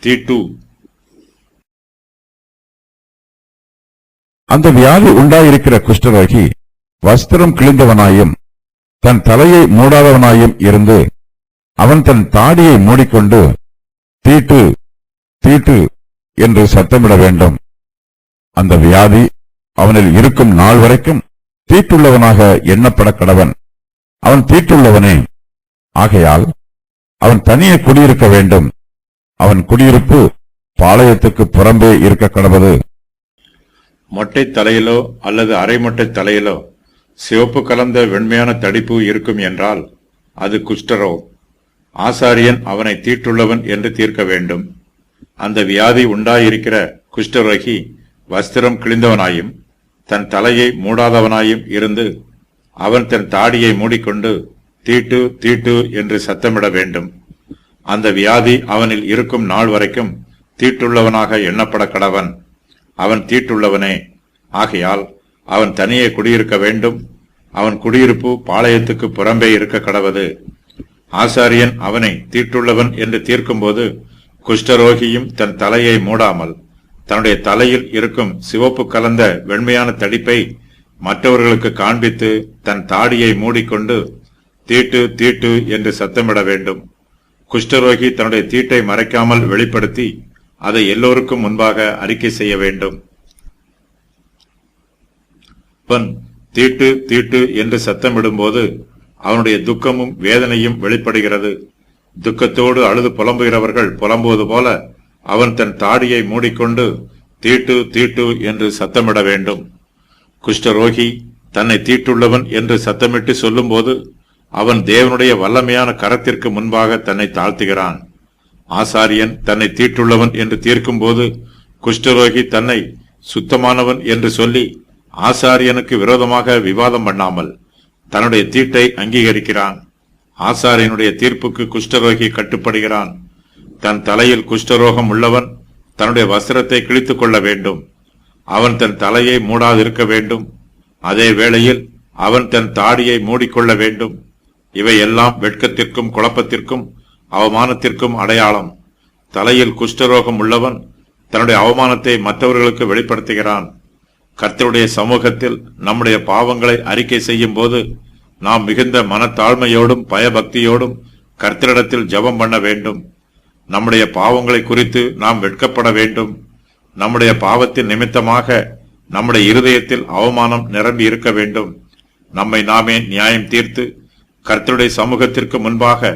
தீட்டு. அந்த வியாதி உண்டாயிருக்கிற குஷ்டரோகி வஸ்திரம் கிழிந்தவனாயும் தன் தலையை மூடாதவனாயும் இருந்து அவன் தன் தாடியை மூடிக்கொண்டு தீட்டு தீட்டு என்று சத்தமிட வேண்டும். அந்த வியாதி அவனில் இருக்கும் நாள் வரைக்கும் தீட்டுள்ளவனாக எண்ணப்பட கடவன். அவன் தீட்டுள்ளவனே, ஆகையால் அவன் தனியே குடியிருக்க வேண்டும். அவன் குடியிருப்பு பாளையத்துக்கு புறம்பே இருக்க கடவது. மொட்டை தலையிலோ அல்லது அரை மொட்டை தலையிலோ சிவப்பு கலந்த வெண்மையான தடிப்பு இருக்கும் என்றால் அது குஷ்டரோகம். ஆசாரியன் அவனை தீட்டுள்ளவன் என்று தீர்க்க வேண்டும். அந்த வியாதி உண்டாயிருக்கிற குஷ்டரோகி வஸ்திரம் கிழிந்தவனாயும் தன் தலையை மூடாதவனாயும் இருந்து அவன் தன் தாடியை மூடிக்கொண்டு தீட்டு தீட்டு என்று சத்தமிட வேண்டும். அந்த வியாதி அவனில் இருக்கும் நாள் வரைக்கும் தீட்டுள்ளவனாக எண்ணப்பட கடவன். அவன் தீட்டுள்ளவனே, ஆகையால் அவன் தனியே குடியிருக்க வேண்டும். அவன் குடியிருப்பு பாளையத்துக்கு புறம்பே இருக்க கடவது. ஆசாரியன் அவனை தீட்டுள்ளவன் என்று தீர்க்கும்போது குஷ்டரோகியும் தன் தலையை மூடாமல் தன்னுடைய தலையில் இருக்கும் சிவப்பு கலந்த வெண்மையான தடிப்பை மற்றவர்களுக்கு காண்பித்து தன் தாடியை மூடிக்கொண்டு தீட்டு தீட்டு என்று சத்தமிட வேண்டும். குஷ்டரோகி தன்னுடைய தீட்டை மறைக்காமல் வெளிப்படுத்தி அதை எல்லோருக்கும் முன்பாக அறிக்கை செய்ய வேண்டும். அவன் தீட்டு தீட்டு என்று சத்தமிடும்போது அவனுடைய துக்கமும் வேதனையும் வெளிப்படுகிறது. துக்கத்தோடு அழுது புலம்புகிறவர்கள் புலம்புவது போல அவன் தன் தாடியை மூடிக்கொண்டு தீட்டு தீட்டு என்று சத்தமிட வேண்டும். குஷ்டரோகி தன்னை தீட்டுள்ளவன் என்று சத்தமிட்டு சொல்லும்போது அவன் தேவனுடைய வல்லமையான கரத்திற்கு முன்பாக தன்னை தாழ்த்துகிறான். ஆசாரியன் தன்னை தீட்டுள்ளவன் என்று தீர்க்கும் போது குஷ்டரோகி தன்னை சுத்தமானவன் என்று சொல்லி ஆசாரியனுக்கு விரோதமாக விவாதம் பண்ணாமல் தன்னுடைய தீட்டை அங்கீகரிக்கிறான். ஆசாரியனுடைய தீர்ப்புக்கு குஷ்டரோகி கட்டுப்படுகிறான். தன் தலையில் குஷ்டரோகம் உள்ளவன் தன்னுடைய வஸ்திரத்தை கிழித்துக் கொள்ள வேண்டும். அவன் தன் தலையை மூடாதிருக்க வேண்டும். அதே வேளையில் அவன் தன் தாடியை மூடிக்கொள்ள வேண்டும். இவையெல்லாம் வெட்கத்திற்கும் குழப்பத்திற்கும் அவமானத்திற்கும் அடையாளம். தலையில் குஷ்டரோகம் உள்ளவன் தன்னுடைய அவமானத்தை மற்றவர்களுக்கு வெளிப்படுத்துகிறான். கர்த்தருடைய சமூகத்தில் நம்முடைய பாவங்களை அறிக்கை செய்யும் போது நாம் மிகுந்த மனத்தாழ்மையோடும் பயபக்தியோடும் கர்த்தரிடத்தில் ஜெபம் பண்ண வேண்டும். நம்முடைய பாவங்களை குறித்து நாம் வெட்கப்பட வேண்டும். நம்முடைய பாவத்தின் நிமித்தமாக நம்முடைய இருதயத்தில் அவமானம் நிரம்பி இருக்க வேண்டும். நம்மை நாமே நியாயம் தீர்த்து கர்த்தருடைய சமூகத்திற்கு முன்பாக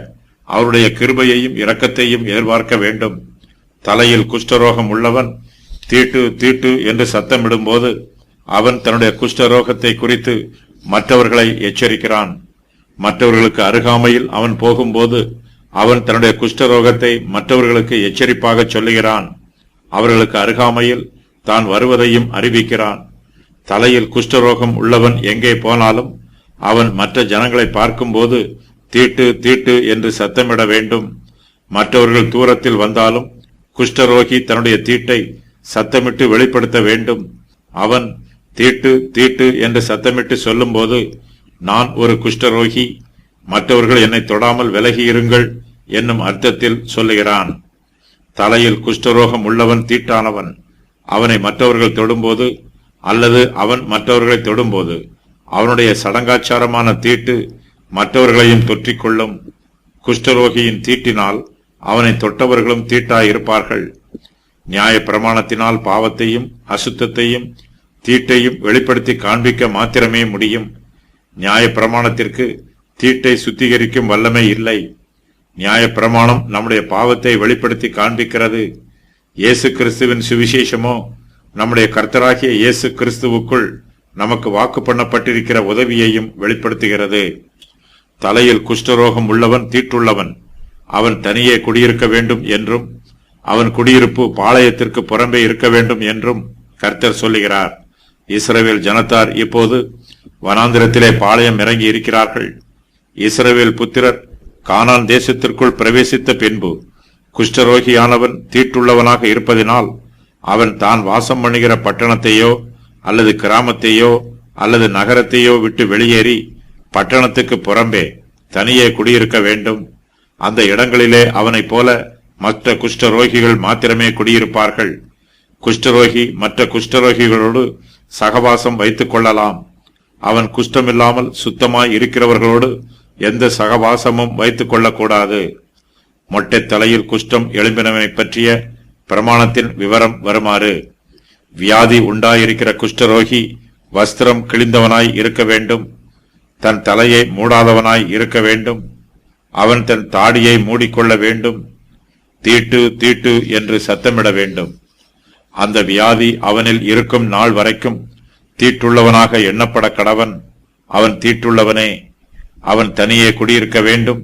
அவருடைய கிருபையையும் இரக்கத்தையும் எதிர்பார்க்க வேண்டும். தலையில் குஷ்டரோகம் உள்ளவன் தீட்டு தீட்டு என்று சத்தமிடும்போது அவன் தன்னுடைய குஷ்டரோகத்தை குறித்து மற்றவர்களை எச்சரிக்கிறான். மற்றவர்களுக்கு அருகாமையில் அவன் போகும்போது அவன் தன்னுடைய குஷ்டரோகத்தை மற்றவர்களுக்கு எச்சரிப்பாக சொல்லுகிறான். அவர்களுக்கு அருகாமையில் தான் வருவதையும் அறிவிக்கிறான். தலையில் குஷ்டரோகம் உள்ளவன் எங்கே போனாலும் அவன் மற்ற ஜனங்களை பார்க்கும்போது தீட்டு தீட்டு என்று சத்தமிட வேண்டும். மற்றவர்கள் தூரத்தில் வந்தாலும் குஷ்டரோகி தன்னுடைய தீட்டை சத்தமிட்டு வெளிப்படுத்த வேண்டும். அவன் தீட்டு தீட்டு என்று சத்தமிட்டு சொல்லும்போது நான் ஒரு குஷ்டரோகி, மற்றவர்கள் என்னை தொடாமல் விலகி இருங்கள் என்னும் அர்த்தத்தில் சொல்லுகிறான். தலையில் குஷ்டரோகம் உள்ளவன் தீட்டானவன். அவனை மற்றவர்கள் தொடும்போது அல்லது அவன் மற்றவர்களை தொடும்போது அவனுடைய சடங்காச்சாரமான தீட்டு மற்றவர்களையும் தொற்றிக்கொள்ளும். குஷ்டரோகியின் தீட்டினால் அவனை தொட்டவர்களும் தீட்டாயிருப்பார்கள். நியாய பிரமாணத்தினால் பாவத்தையும் அசுத்தத்தையும் தீட்டையும் வெளிப்படுத்தி காண்பிக்க மாத்திரமே முடியும். நியாய பிரமாணத்திற்கு தீட்டை சுத்திகரிக்கும் வல்லமை இல்லை. நியாய பிரமாணம் நம்முடைய பாவத்தை வெளிப்படுத்தி காண்பிக்கிறது. இயேசு கிறிஸ்துவின் சுவிசேஷமோ நம்முடைய கர்த்தராகிய இயேசு கிறிஸ்துவுக்குள் நமக்கு வாக்கு பண்ணப்பட்டிருக்கிற உதவியையும் வெளிப்படுத்துகிறது. தலையில் குஷ்டரோகம் உள்ளவன் தீட்டுள்ளவன். அவன் தனியே குடியிருக்க வேண்டும் என்றும் அவன் குடியிருப்பு பாளையத்திற்கு புறம்பே இருக்க வேண்டும் என்றும் கர்த்தர் சொல்லுகிறார். இஸ்ரவேல் ஜனத்தார் இப்போது வனாந்திரத்திலே பாளையம் இறங்கி இருக்கிறார்கள். இஸ்ரவேல் புத்திரர் கானான் தேசத்திற்குள் பிரவேசித்த பின்பு குஷ்டரோகியானவன் தீட்டுள்ளவனாக இருப்பதினால் அவன் தான் வாசம் பண்ணுகிற பட்டணத்தையோ அல்லது கிராமத்தையோ அல்லது நகரத்தையோ விட்டு வெளியேறி பட்டணத்துக்கு புறம்பே தனியே குடியிருக்க வேண்டும். அந்த இடங்களிலே அவனைப் போல மற்ற குஷ்டரோகிகள் மாத்திரமே குடியிருப்பார்கள். குஷ்டரோகி மற்ற குஷ்டரோகிகளோடு சகவாசம் வைத்துக் கொள்ளலாம். அவன் குஷ்டமில்லாமல் சுத்தமாய் இருக்கிறவர்களோடு எந்த சகவாசமும் வைத்துக் கொள்ளக்கூடாது. மொட்டை தலையில் குஷ்டம் எழும்பினவனை பற்றிய பிரமாணத்தின் விவரம் வருமாறு: வியாதி உண்டாயிருக்கிற குஷ்டரோகி வஸ்திரம் கிழிந்தவனாய் இருக்க வேண்டும், தன் தலையை மூடாதவனாய் இருக்க வேண்டும், அவன் தன் தாடியை மூடிக்கொள்ள வேண்டும், தீட்டு தீட்டு என்று சத்தமிட வேண்டும். அந்த வியாதி அவனில் இருக்கும் நாள் வரைக்கும் தீட்டுள்ளவனாக எண்ணப்பட கடவன். அவன் தீட்டுள்ளவனே. அவன் தனியே குடியிருக்க வேண்டும்.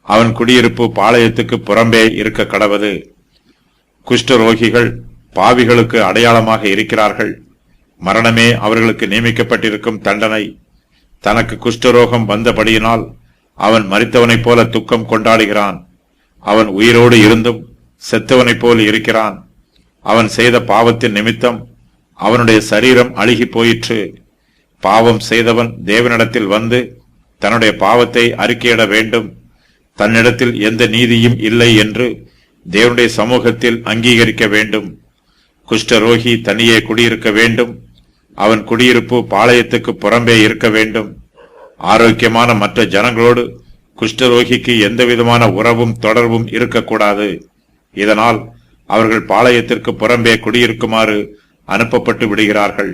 அவன் குடியிருப்பு பாளையத்துக்கு புறம்பே இருக்க கடவது. குஷ்டரோகிகள் பாவிகளுக்கு அடையாளமாக இருக்கிறார்கள். மரணமே அவர்களுக்கு நியமிக்கப்பட்டிருக்கும் தண்டனை. தனக்கு குஷ்டரோகம் வந்தபடியினால் அவன் மரித்தவனைப் போல துக்கம் கொண்டாடுகிறான். அவன் உயிரோடு இருந்தும் செத்தவனைப் போல் இருக்கிறான். அவன் செய்த பாவத்தின் நிமித்தம் அவனுடைய சரீரம் அழுகி போயிற்று. பாவம் செய்தவன் தேவனிடத்தில் வந்து தன்னுடைய பாவத்தை அறிக்கையிட வேண்டும். தன்னிடத்தில் எந்த நீதியும் இல்லை என்று தேவனுடைய சமூகத்தில் அங்கீகரிக்க வேண்டும். குஷ்டரோகி தனியே குடியிருக்க வேண்டும். அவன் குடியிருப்பு பாளையத்துக்கு புறம்பே இருக்க வேண்டும். ஆரோக்கியமான மற்ற ஜனங்களோடு குஷ்டரோகிக்கு எந்தவிதமான உறவும் தொடர்பும் இருக்கக்கூடாது. இதனால் அவர்கள் பாளையத்திற்கு புறம்பே குடியிருக்குமாறு அனுப்பப்பட்டு விடுகிறார்கள்.